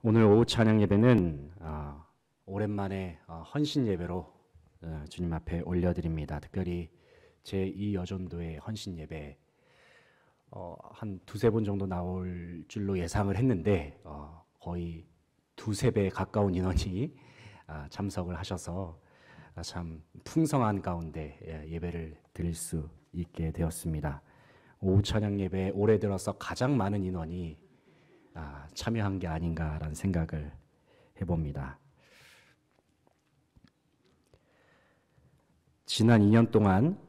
오늘 오후 찬양 예배는 오랜만에 헌신 예배로 주님 앞에 올려드립니다. 특별히 제2여전도의 헌신 예배 한 두세 번 정도 나올 줄로 예상을 했는데 거의 두세 배 가까운 인원이 참석을 하셔서 참 풍성한 가운데 예배를 드릴 수 있게 되었습니다. 오후 찬양 예배에 올해 들어서 가장 많은 인원이 참여한 게 아닌가라는 생각을 해봅니다. 지난 2년 동안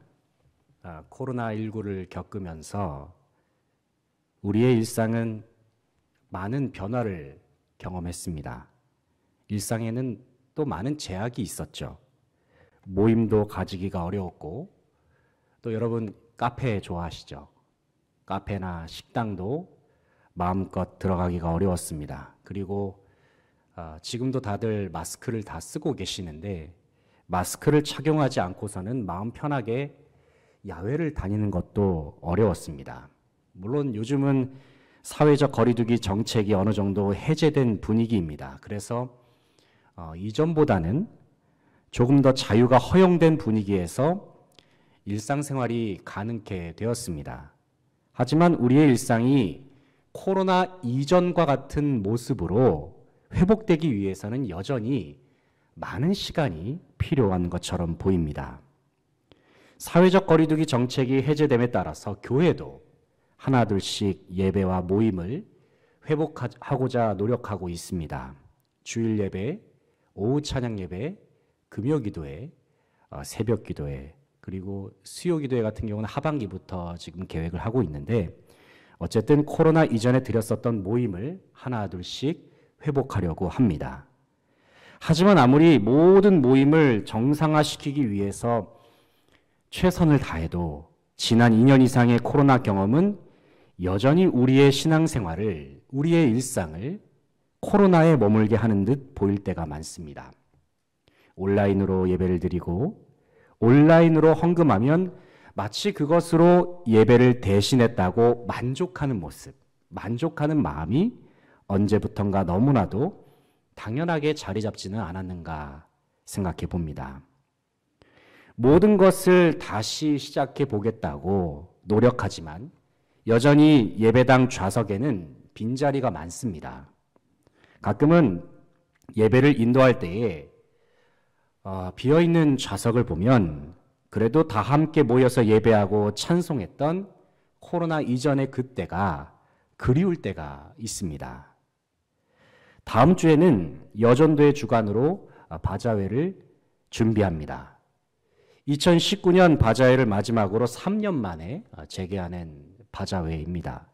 코로나19를 겪으면서 우리의 일상은 많은 변화를 경험했습니다. 일상에는 또 많은 제약이 있었죠. 모임도 가지기가 어려웠고, 또 여러분 카페 좋아하시죠? 카페나 식당도 마음껏 들어가기가 어려웠습니다. 그리고 지금도 다들 마스크를 다 쓰고 계시는데 마스크를 착용하지 않고서는 마음 편하게 야외를 다니는 것도 어려웠습니다. 물론 요즘은 사회적 거리두기 정책이 어느 정도 해제된 분위기입니다. 그래서 이전보다는 조금 더 자유가 허용된 분위기에서 일상생활이 가능케 되었습니다. 하지만 우리의 일상이 코로나 이전과 같은 모습으로 회복되기 위해서는 여전히 많은 시간이 필요한 것처럼 보입니다. 사회적 거리두기 정책이 해제됨에 따라서 교회도 하나둘씩 예배와 모임을 회복하고자 노력하고 있습니다. 주일 예배, 오후 찬양 예배, 금요 기도회, 새벽 기도회, 그리고 수요 기도회 같은 경우는 하반기부터 지금 계획을 하고 있는데 어쨌든 코로나 이전에 드렸었던 모임을 하나둘씩 회복하려고 합니다. 하지만 아무리 모든 모임을 정상화시키기 위해서 최선을 다해도 지난 2년 이상의 코로나 경험은 여전히 우리의 신앙생활을, 우리의 일상을 코로나에 머물게 하는 듯 보일 때가 많습니다. 온라인으로 예배를 드리고 온라인으로 헌금하면 마치 그것으로 예배를 대신했다고 만족하는 모습, 만족하는 마음이 언제부턴가 너무나도 당연하게 자리 잡지는 않았는가 생각해 봅니다. 모든 것을 다시 시작해 보겠다고 노력하지만 여전히 예배당 좌석에는 빈자리가 많습니다. 가끔은 예배를 인도할 때에 비어있는 좌석을 보면 그래도 다 함께 모여서 예배하고 찬송했던 코로나 이전의 그때가 그리울 때가 있습니다. 다음 주에는 여전도의 주관으로 바자회를 준비합니다. 2019년 바자회를 마지막으로 3년 만에 재개하는 바자회입니다.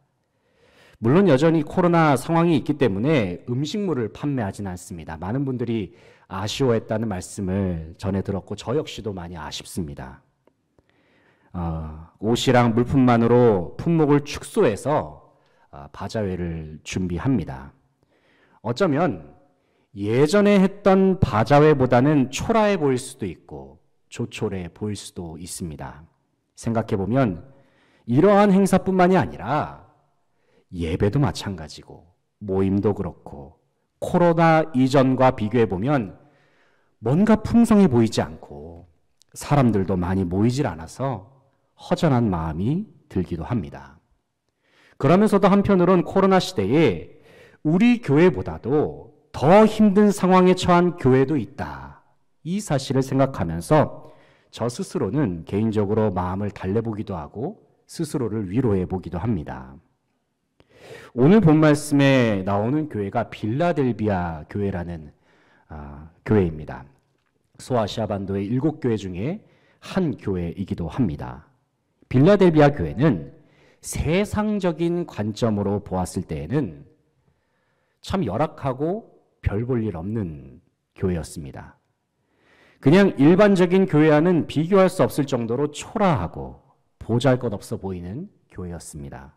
물론 여전히 코로나 상황이 있기 때문에 음식물을 판매하지는 않습니다. 많은 분들이 아쉬워했다는 말씀을 전해 들었고 저 역시도 많이 아쉽습니다. 옷이랑 물품만으로 품목을 축소해서 바자회를 준비합니다. 어쩌면 예전에 했던 바자회보다는 초라해 보일 수도 있고 조촐해 보일 수도 있습니다. 생각해보면 이러한 행사뿐만이 아니라 예배도 마찬가지고 모임도 그렇고 코로나 이전과 비교해보면 뭔가 풍성해 보이지 않고 사람들도 많이 모이질 않아서 허전한 마음이 들기도 합니다. 그러면서도 한편으론 코로나 시대에 우리 교회보다도 더 힘든 상황에 처한 교회도 있다. 이 사실을 생각하면서 저 스스로는 개인적으로 마음을 달래보기도 하고 스스로를 위로해 보기도 합니다. 오늘 본 말씀에 나오는 교회가 빌라델비아 교회라는 교회입니다. 소아시아 반도의 7교회 중에 한 교회이기도 합니다. 빌라델비아 교회는 세상적인 관점으로 보았을 때에는 참 열악하고 별 볼 일 없는 교회였습니다. 그냥 일반적인 교회와는 비교할 수 없을 정도로 초라하고 보잘것없어 보이는 교회였습니다.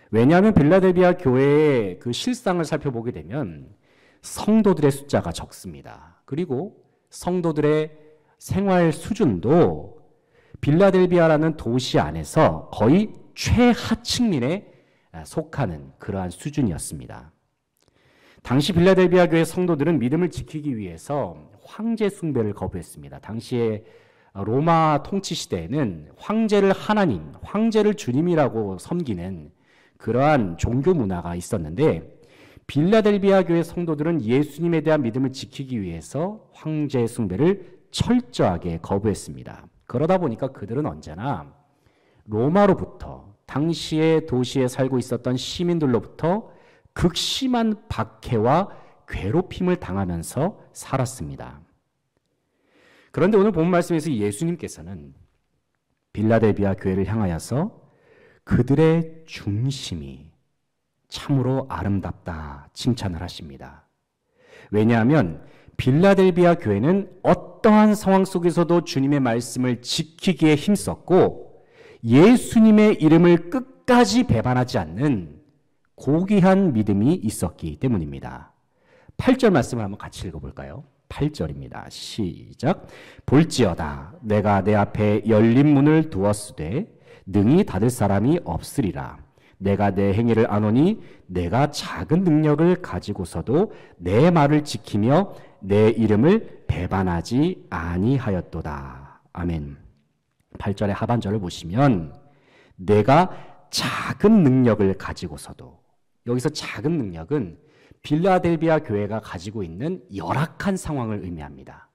왜냐하면 빌라델비아 교회의 그 실상을 살펴보게 되면 성도들의 숫자가 적습니다. 그리고 성도들의 생활 수준도 빌라델비아라는 도시 안에서 거의 최하층민에 속하는 그러한 수준이었습니다. 당시 빌라델비아 교회 성도들은 믿음을 지키기 위해서 황제 숭배를 거부했습니다. 당시에 로마 통치 시대에는 황제를 하나님, 황제를 주님이라고 섬기는 그러한 종교 문화가 있었는데 빌라델비아 교회 성도들은 예수님에 대한 믿음을 지키기 위해서 황제 숭배를 철저하게 거부했습니다. 그러다 보니까 그들은 언제나 로마로부터 당시의 도시에 살고 있었던 시민들로부터 극심한 박해와 괴롭힘을 당하면서 살았습니다. 그런데 오늘 본 말씀에서 예수님께서는 빌라델비아 교회를 향하여서 그들의 중심이 참으로 아름답다 칭찬을 하십니다. 왜냐하면 빌라델비아 교회는 어떠한 상황 속에서도 주님의 말씀을 지키기에 힘썼고 예수님의 이름을 끝까지 배반하지 않는 고귀한 믿음이 있었기 때문입니다. 8절 말씀을 한번 같이 읽어볼까요? 8절입니다. 시작. 볼지어다 내가 내 앞에 열린 문을 두었으되 능히 닫을 사람이 없으리라. 내가 내 행위를 아노니 내가 작은 능력을 가지고서도 내 말을 지키며 내 이름을 배반하지 아니하였도다. 아멘. 8절의 하반절을 보시면 내가 작은 능력을 가지고서도, 여기서 작은 능력은 빌라델비아 교회가 가지고 있는 열악한 상황을 의미합니다.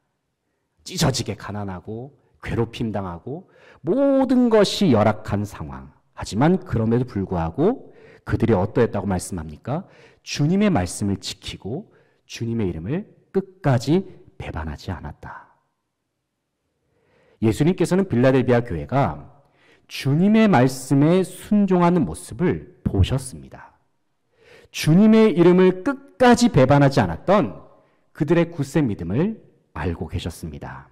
찢어지게 가난하고 괴롭힘 당하고 모든 것이 열악한 상황. 하지만 그럼에도 불구하고 그들이 어떠했다고 말씀합니까? 주님의 말씀을 지키고 주님의 이름을 끝까지 배반하지 않았다. 예수님께서는 빌라델비아 교회가 주님의 말씀에 순종하는 모습을 보셨습니다. 주님의 이름을 끝까지 배반하지 않았던 그들의 굳센 믿음을 알고 계셨습니다.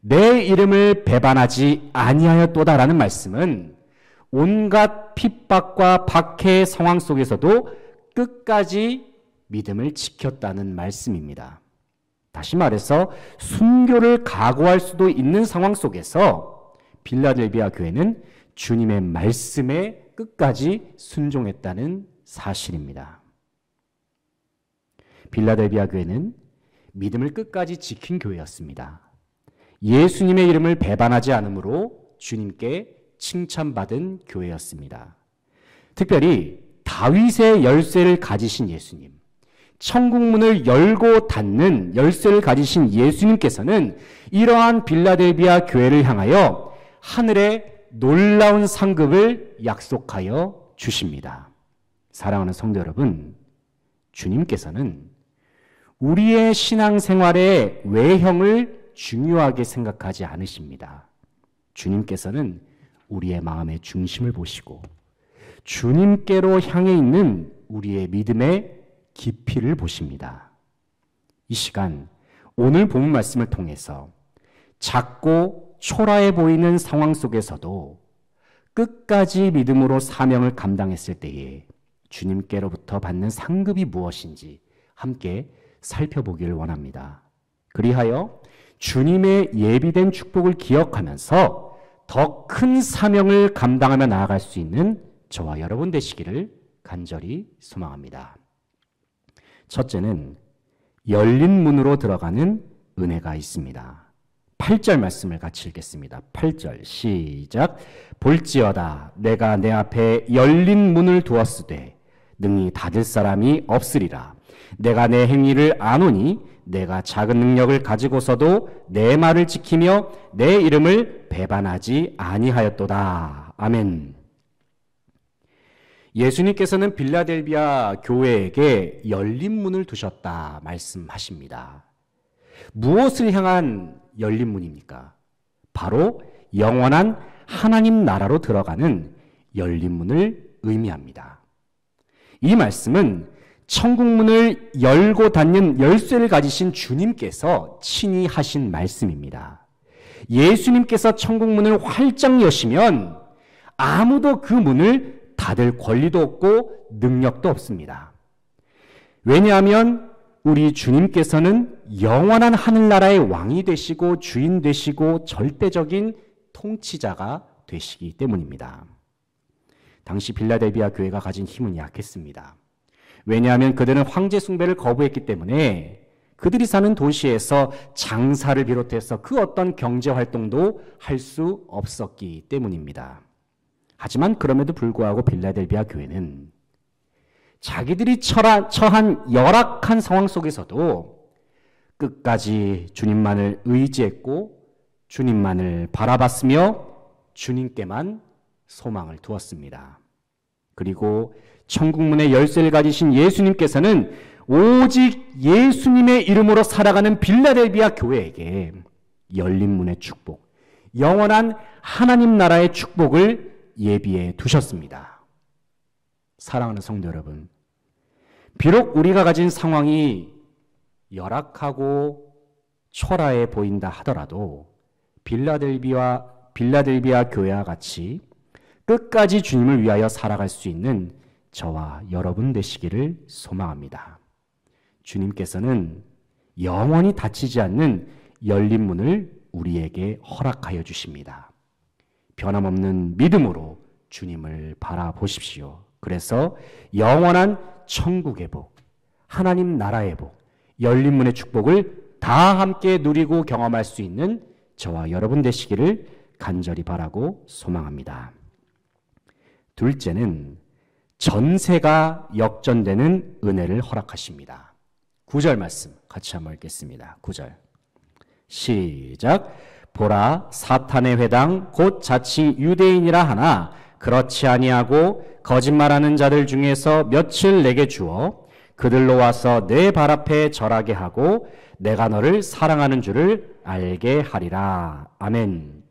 내 이름을 배반하지 아니하였도다라는 말씀은 온갖 핍박과 박해의 상황 속에서도 끝까지 믿음을 지켰다는 말씀입니다. 다시 말해서 순교를 각오할 수도 있는 상황 속에서 빌라델비아 교회는 주님의 말씀에 끝까지 순종했다는 사실입니다. 빌라델비아 교회는 믿음을 끝까지 지킨 교회였습니다. 예수님의 이름을 배반하지 않으므로 주님께 칭찬받은 교회였습니다. 특별히 다윗의 열쇠를 가지신 예수님, 천국문을 열고 닫는 열쇠를 가지신 예수님께서는 이러한 빌라델비아 교회를 향하여 하늘의 놀라운 상급을 약속하여 주십니다. 사랑하는 성도 여러분, 주님께서는 우리의 신앙생활의 외형을 중요하게 생각하지 않으십니다. 주님께서는 우리의 마음의 중심을 보시고 주님께로 향해 있는 우리의 믿음의 깊이를 보십니다. 이 시간 오늘 본문 말씀을 통해서 작고 초라해 보이는 상황 속에서도 끝까지 믿음으로 사명을 감당했을 때에 주님께로부터 받는 상급이 무엇인지 함께 살펴보기를 원합니다. 그리하여 주님의 예비된 축복을 기억하면서 더 큰 사명을 감당하며 나아갈 수 있는 저와 여러분 되시기를 간절히 소망합니다. 첫째는 열린 문으로 들어가는 은혜가 있습니다. 8절 말씀을 같이 읽겠습니다. 8절 시작. 볼지어다 내가 내 앞에 열린 문을 두었으되 능히 닫을 사람이 없으리라. 내가 내 행위를 아노니 내가 작은 능력을 가지고서도 내 말을 지키며 내 이름을 배반하지 아니하였도다. 아멘. 예수님께서는 빌라델비아 교회에게 열린 문을 두셨다 말씀하십니다. 무엇을 향한 열린 문입니까? 바로 영원한 하나님 나라로 들어가는 열린 문을 의미합니다. 이 말씀은 천국 문을 열고 닫는 열쇠를 가지신 주님께서 친히 하신 말씀입니다. 예수님께서 천국 문을 활짝 여시면 아무도 그 문을 닫을 권리도 없고 능력도 없습니다. 왜냐하면 우리 주님께서는 영원한 하늘나라의 왕이 되시고 주인 되시고 절대적인 통치자가 되시기 때문입니다. 당시 빌라델비아 교회가 가진 힘은 약했습니다. 왜냐하면 그들은 황제 숭배를 거부했기 때문에 그들이 사는 도시에서 장사를 비롯해서 그 어떤 경제 활동도 할 수 없었기 때문입니다. 하지만 그럼에도 불구하고 빌라델비아 교회는 자기들이 처한 열악한 상황 속에서도 끝까지 주님만을 의지했고 주님만을 바라봤으며 주님께만 소망을 두었습니다. 그리고 천국문의 열쇠를 가지신 예수님께서는 오직 예수님의 이름으로 살아가는 빌라델비아 교회에게 열린 문의 축복, 영원한 하나님 나라의 축복을 예비해 두셨습니다. 사랑하는 성도 여러분, 비록 우리가 가진 상황이 열악하고 초라해 보인다 하더라도 빌라델비아 교회와 같이 끝까지 주님을 위하여 살아갈 수 있는 저와 여러분 되시기를 소망합니다. 주님께서는 영원히 닫히지 않는 열린 문을 우리에게 허락하여 주십니다. 변함없는 믿음으로 주님을 바라보십시오. 그래서 영원한 천국의 복, 하나님 나라의 복, 열린 문의 축복을 다 함께 누리고 경험할 수 있는 저와 여러분 되시기를 간절히 바라고 소망합니다. 둘째는 전세가 역전되는 은혜를 허락하십니다. 9절 말씀 같이 한번 읽겠습니다. 9절 시작. 보라, 사탄의 회당 곧 자칭 유대인이라 하나 그렇지 아니하고 거짓말하는 자들 중에서 며칠 내게 주어 그들로 와서 내 발 앞에 절하게 하고 내가 너를 사랑하는 줄을 알게 하리라. 아멘.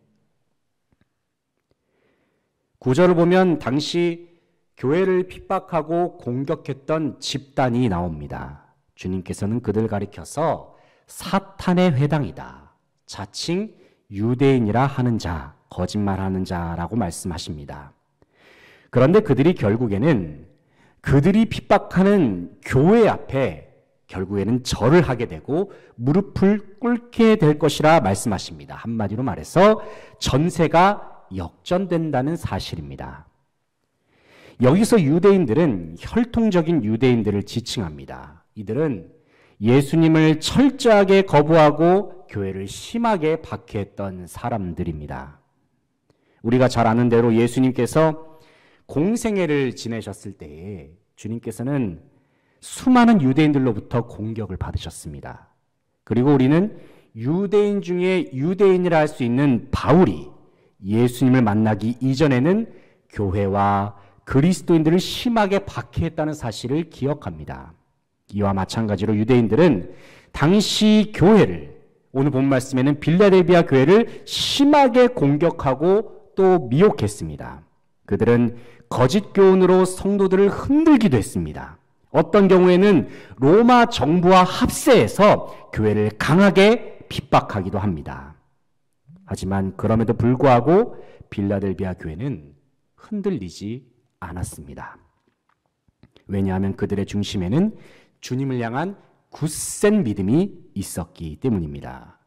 9절을 보면 당시 교회를 핍박하고 공격했던 집단이 나옵니다. 주님께서는 그들 가리켜서 사탄의 회당이다, 자칭 유대인이라 하는 자, 거짓말하는 자라고 말씀하십니다. 그런데 그들이 결국에는 그들이 핍박하는 교회 앞에 결국에는 절을 하게 되고 무릎을 꿇게 될 것이라 말씀하십니다. 한마디로 말해서 전세가 역전된다는 사실입니다. 여기서 유대인들은 혈통적인 유대인들을 지칭합니다. 이들은 예수님을 철저하게 거부하고 교회를 심하게 박해했던 사람들입니다. 우리가 잘 아는 대로 예수님께서 공생애를 지내셨을 때에 주님께서는 수많은 유대인들로부터 공격을 받으셨습니다. 그리고 우리는 유대인 중에 유대인이라 할 수 있는 바울이 예수님을 만나기 이전에는 교회와 그리스도인들을 심하게 박해했다는 사실을 기억합니다. 이와 마찬가지로 유대인들은 당시 교회를, 오늘 본 말씀에는 빌라델비아 교회를 심하게 공격하고 또 미혹했습니다. 그들은 거짓 교훈으로 성도들을 흔들기도 했습니다. 어떤 경우에는 로마 정부와 합세해서 교회를 강하게 핍박하기도 합니다. 하지만 그럼에도 불구하고 빌라델비아 교회는 흔들리지 않았습니다. 왜냐하면 그들의 중심에는 주님을 향한 굳센 믿음이 있었기 때문입니다.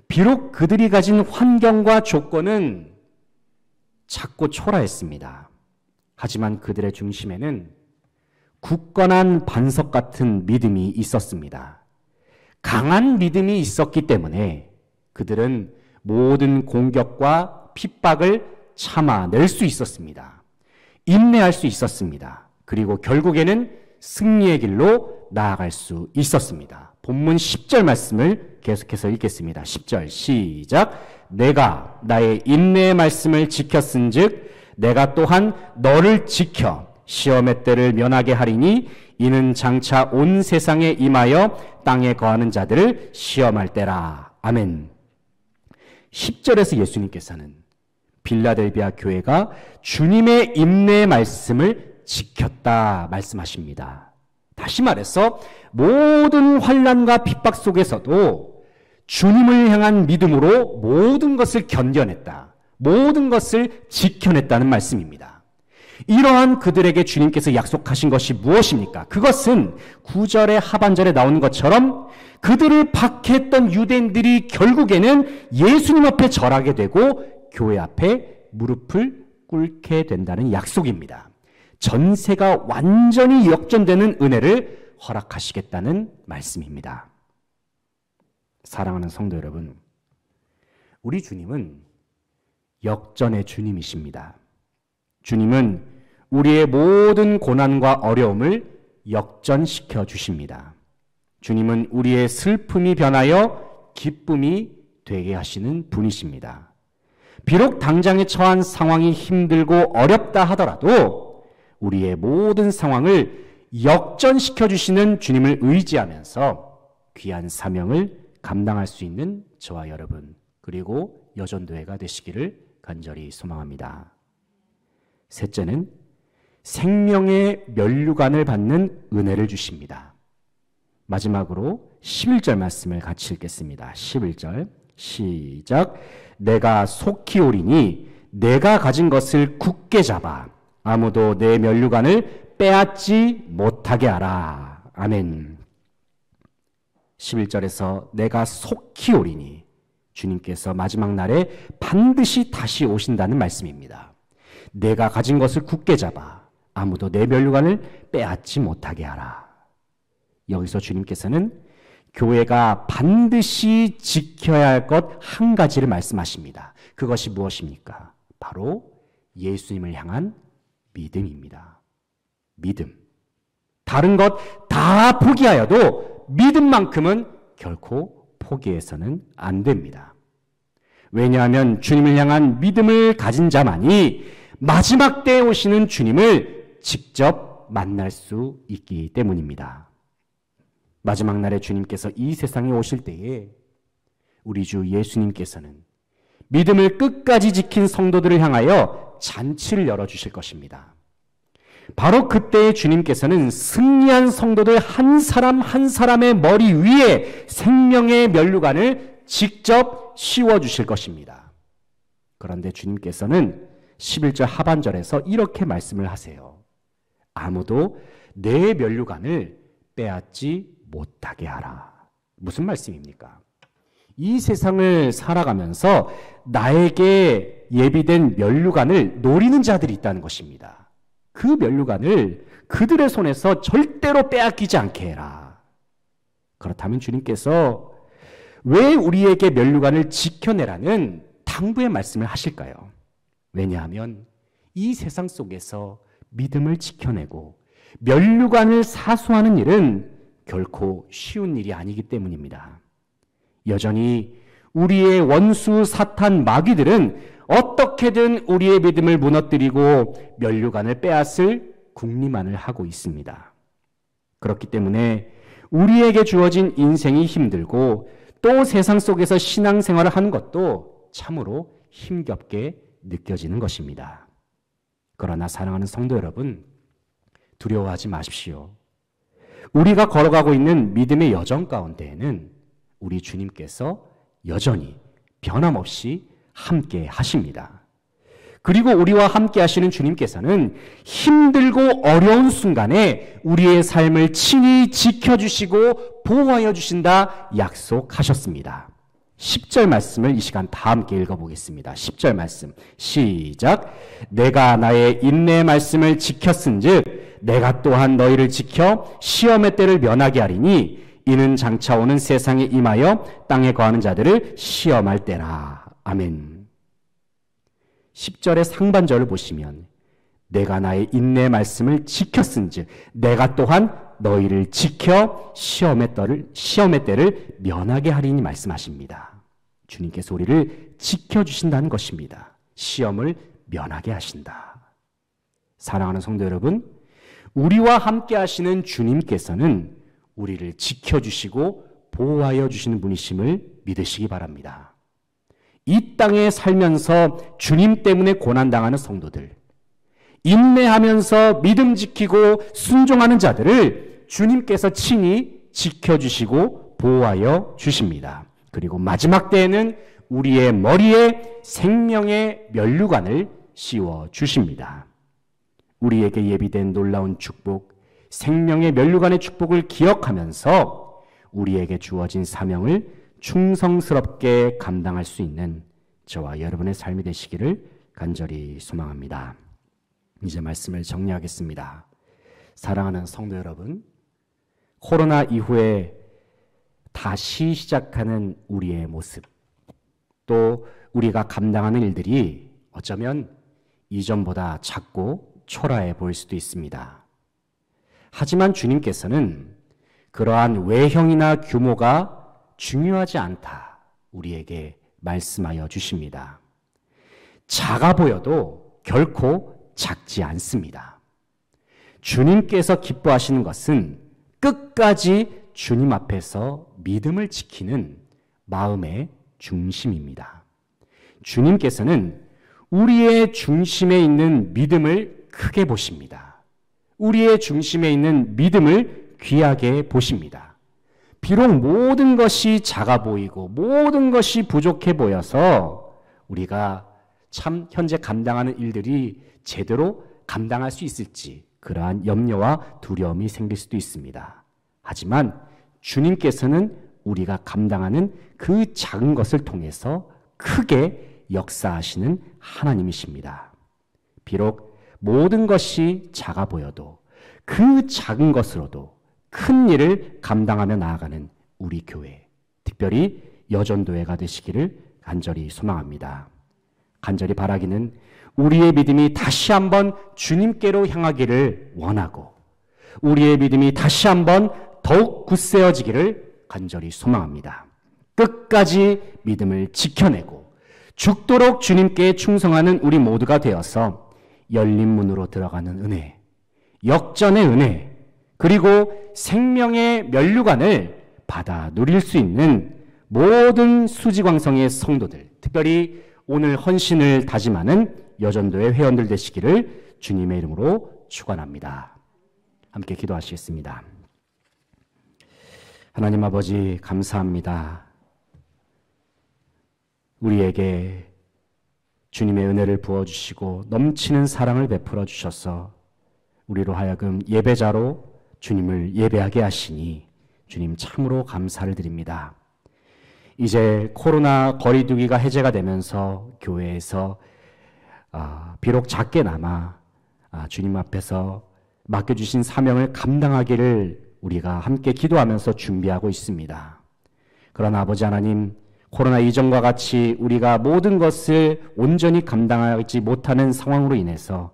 비록 그들이 가진 환경과 조건은 작고 초라했습니다. 하지만 그들의 중심에는 굳건한 반석 같은 믿음이 있었습니다. 강한 믿음이 있었기 때문에 그들은 모든 공격과 핍박을 참아낼 수 있었습니다. 인내할 수 있었습니다. 그리고 결국에는 승리의 길로 나아갈 수 있었습니다. 본문 10절 말씀을 계속해서 읽겠습니다. 10절 시작. 내가 나의 인내의 말씀을 지켰은즉 내가 또한 너를 지켜 시험의 때를 면하게 하리니 이는 장차 온 세상에 임하여 땅에 거하는 자들을 시험할 때라. 아멘. 10절에서 예수님께서는 빌라델비아 교회가 주님의 인내의 말씀을 지켰다 말씀하십니다. 다시 말해서 모든 환난과 핍박 속에서도 주님을 향한 믿음으로 모든 것을 견뎌냈다, 모든 것을 지켜냈다는 말씀입니다. 이러한 그들에게 주님께서 약속하신 것이 무엇입니까? 그것은 9절의 하반절에 나오는 것처럼 그들을 박해했던 유대인들이 결국에는 예수님 앞에 절하게 되고 교회 앞에 무릎을 꿇게 된다는 약속입니다. 전세가 완전히 역전되는 은혜를 허락하시겠다는 말씀입니다. 사랑하는 성도 여러분, 우리 주님은 역전의 주님이십니다. 주님은 우리의 모든 고난과 어려움을 역전시켜 주십니다. 주님은 우리의 슬픔이 변하여 기쁨이 되게 하시는 분이십니다. 비록 당장에 처한 상황이 힘들고 어렵다 하더라도 우리의 모든 상황을 역전시켜 주시는 주님을 의지하면서 귀한 사명을 감당할 수 있는 저와 여러분, 그리고 여전도회가 되시기를 간절히 소망합니다. 셋째는 생명의 면류관을 받는 은혜를 주십니다. 마지막으로 11절 말씀을 같이 읽겠습니다. 11절 시작. 내가 속히 오리니 내가 가진 것을 굳게 잡아 아무도 내 면류관을 빼앗지 못하게 하라. 아멘. 11절에서 내가 속히 오리니, 주님께서 마지막 날에 반드시 다시 오신다는 말씀입니다. 내가 가진 것을 굳게 잡아 아무도 내 면류관을 빼앗지 못하게 하라. 여기서 주님께서는 교회가 반드시 지켜야 할 것 한 가지를 말씀하십니다. 그것이 무엇입니까? 바로 예수님을 향한 믿음입니다. 믿음. 다른 것 다 포기하여도 믿음만큼은 결코 포기해서는 안 됩니다. 왜냐하면 주님을 향한 믿음을 가진 자만이 마지막 때에 오시는 주님을 직접 만날 수 있기 때문입니다. 마지막 날에 주님께서 이 세상에 오실 때에 우리 주 예수님께서는 믿음을 끝까지 지킨 성도들을 향하여 잔치를 열어주실 것입니다. 바로 그때에 주님께서는 승리한 성도들 한 사람 한 사람의 머리 위에 생명의 면류관을 직접 씌워주실 것입니다. 그런데 주님께서는 11절 하반절에서 이렇게 말씀을 하세요. 아무도 내 면류관을 빼앗지 못하게 하라. 무슨 말씀입니까? 이 세상을 살아가면서 나에게 예비된 면류관을 노리는 자들이 있다는 것입니다. 그 면류관을 그들의 손에서 절대로 빼앗기지 않게 해라. 그렇다면 주님께서 왜 우리에게 면류관을 지켜내라는 당부의 말씀을 하실까요? 왜냐하면 이 세상 속에서 믿음을 지켜내고 면류관을 사수하는 일은 결코 쉬운 일이 아니기 때문입니다. 여전히 우리의 원수 사탄 마귀들은 어떻게든 우리의 믿음을 무너뜨리고 면류관을 빼앗을 궁리만을 하고 있습니다. 그렇기 때문에 우리에게 주어진 인생이 힘들고 또 세상 속에서 신앙생활을 하는 것도 참으로 힘겹게 느껴지는 것입니다. 그러나 사랑하는 성도 여러분, 두려워하지 마십시오. 우리가 걸어가고 있는 믿음의 여정 가운데에는 우리 주님께서 여전히 변함없이 함께 하십니다. 그리고 우리와 함께 하시는 주님께서는 힘들고 어려운 순간에 우리의 삶을 친히 지켜주시고 보호하여 주신다 약속하셨습니다. 10절 말씀을 이 시간 다 함께 읽어보겠습니다. 10절 말씀 시작. 내가 나의 인내의 말씀을 지켰은즉 내가 또한 너희를 지켜 시험의 때를 면하게 하리니 이는 장차 오는 세상에 임하여 땅에 거하는 자들을 시험할 때라. 아멘. 10절의 상반절을 보시면 내가 나의 인내의 말씀을 지켰은즉 내가 또한 너희를 지켜 시험의 때를 면하게 하리니 말씀하십니다. 주님께서 우리를 지켜주신다는 것입니다. 시험을 면하게 하신다. 사랑하는 성도 여러분, 우리와 함께 하시는 주님께서는 우리를 지켜주시고 보호하여 주시는 분이심을 믿으시기 바랍니다. 이 땅에 살면서 주님 때문에 고난당하는 성도들, 인내하면서 믿음 지키고 순종하는 자들을 주님께서 친히 지켜주시고 보호하여 주십니다. 그리고 마지막 때에는 우리의 머리에 생명의 면류관을 씌워 주십니다. 우리에게 예비된 놀라운 축복, 생명의 면류관의 축복을 기억하면서 우리에게 주어진 사명을 충성스럽게 감당할 수 있는 저와 여러분의 삶이 되시기를 간절히 소망합니다. 이제 말씀을 정리하겠습니다. 사랑하는 성도 여러분, 코로나 이후에 다시 시작하는 우리의 모습, 또 우리가 감당하는 일들이 어쩌면 이전보다 작고 초라해 보일 수도 있습니다. 하지만 주님께서는 그러한 외형이나 규모가 중요하지 않다 우리에게 말씀하여 주십니다. 작아 보여도 결코 작지 않습니다. 주님께서 기뻐하시는 것은 끝까지 주님 앞에서 믿음을 지키는 마음의 중심입니다. 주님께서는 우리의 중심에 있는 믿음을 크게 보십니다. 우리의 중심에 있는 믿음을 귀하게 보십니다. 비록 모든 것이 작아 보이고 모든 것이 부족해 보여서 우리가 참 현재 감당하는 일들이 제대로 감당할 수 있을지 그러한 염려와 두려움이 생길 수도 있습니다. 하지만 주님께서는 우리가 감당하는 그 작은 것을 통해서 크게 역사하시는 하나님이십니다. 비록 모든 것이 작아 보여도 그 작은 것으로도 큰 일을 감당하며 나아가는 우리 교회, 특별히 여전도회가 되시기를 간절히 소망합니다. 간절히 바라기는 우리의 믿음이 다시 한번 주님께로 향하기를 원하고 우리의 믿음이 다시 한번 더욱 굳세어지기를 간절히 소망합니다. 끝까지 믿음을 지켜내고 죽도록 주님께 충성하는 우리 모두가 되어서 열린 문으로 들어가는 은혜, 역전의 은혜, 그리고 생명의 면류관을 받아 누릴 수 있는 모든 수지광성의 성도들, 특별히 오늘 헌신을 다짐하는 여전도의 회원들 되시기를 주님의 이름으로 축원합니다. 함께 기도하시겠습니다. 하나님 아버지 감사합니다. 우리에게 주님의 은혜를 부어주시고 넘치는 사랑을 베풀어 주셔서 우리로 하여금 예배자로 주님을 예배하게 하시니 주님 참으로 감사를 드립니다. 이제 코로나 거리두기가 해제가 되면서 교회에서 비록 작게나마 주님 앞에서 맡겨주신 사명을 감당하기를 우리가 함께 기도하면서 준비하고 있습니다. 그러나 아버지 하나님, 코로나 이전과 같이 우리가 모든 것을 온전히 감당하지 못하는 상황으로 인해서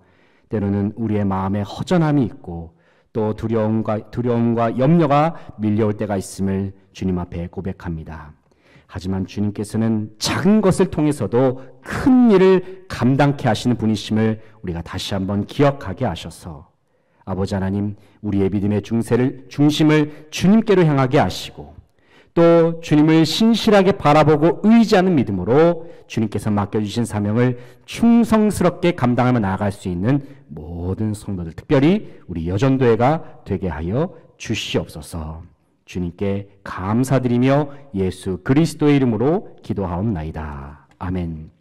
때로는 우리의 마음에 허전함이 있고 또 두려움과 염려가 밀려올 때가 있음을 주님 앞에 고백합니다. 하지만 주님께서는 작은 것을 통해서도 큰 일을 감당케 하시는 분이심을 우리가 다시 한번 기억하게 하셔서 아버지 하나님, 우리의 믿음의 중심을 주님께로 향하게 하시고 또 주님을 신실하게 바라보고 의지하는 믿음으로 주님께서 맡겨주신 사명을 충성스럽게 감당하며 나아갈 수 있는 모든 성도들, 특별히 우리 여전도회가 되게 하여 주시옵소서. 주님께 감사드리며 예수 그리스도의 이름으로 기도하옵나이다. 아멘.